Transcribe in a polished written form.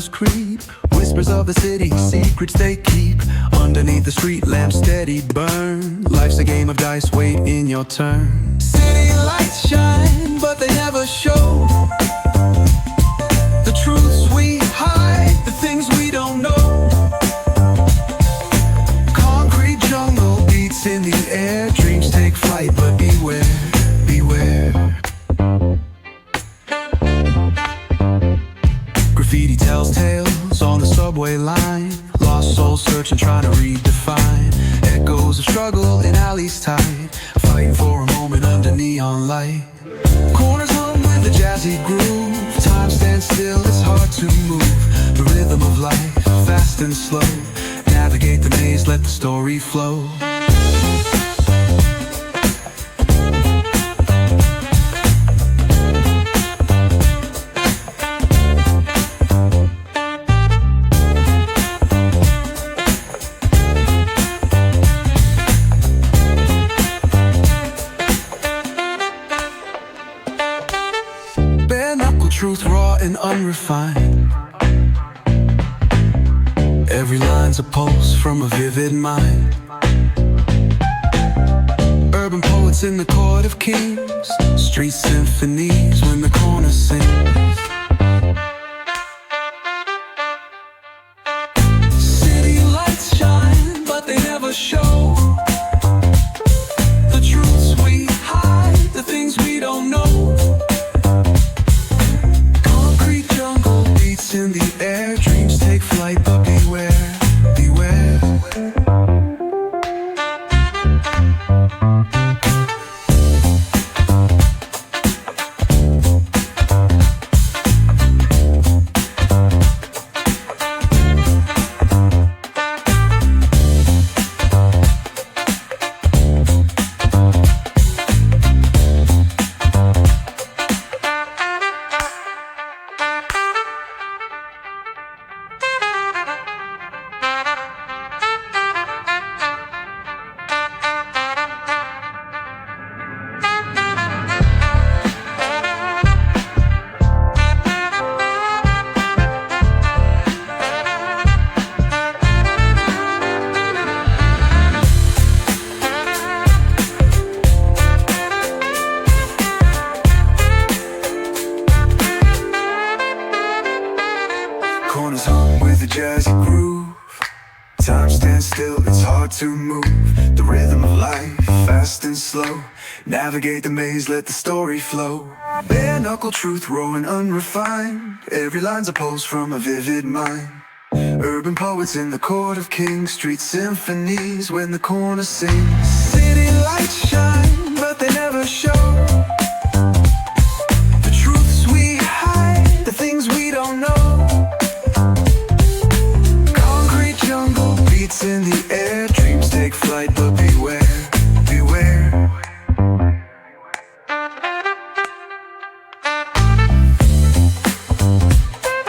shadows creep. Whispers of the city, secrets they keep. Underneath the street lamp steady burn. Life's a game of dice, wait in your turn. City lights shine, but they never show the truths we hide, the things we don't know. Concrete jungle beats in the air. Dreams take flight, but beware, beware. Graffiti tells tales on the subway line. Lost souls searching, trying to redefine. Echoes of struggle in alleys tight, fighting for a moment under neon light. Corners hum with a jazzy groove. Time stands still, it's hard to move. The rhythm of life, fast and slow. Navigate the maze, let the story flow. Truth raw and unrefined. Every line's a pulse from a vivid mind. Urban poets in the court of kings. Street symphonies when the corner sings. City lights shine, but they never show the truths we hide, the things we don't know. In the air, dreams take flight, but beware, beware. Corners hum with a jazzy groove. Time stands still, it's hard to move. The rhythm of life, fast and slow. Navigate the maze, let the story flow. Bare knuckle truth, raw and unrefined. Every line's a pulse from a vivid mind. Urban poets in the court of kings. Street symphonies when the corner sings. City lights shine, but they never show the truths we hide, the things we don't know. In the air, dreams take flight, but beware.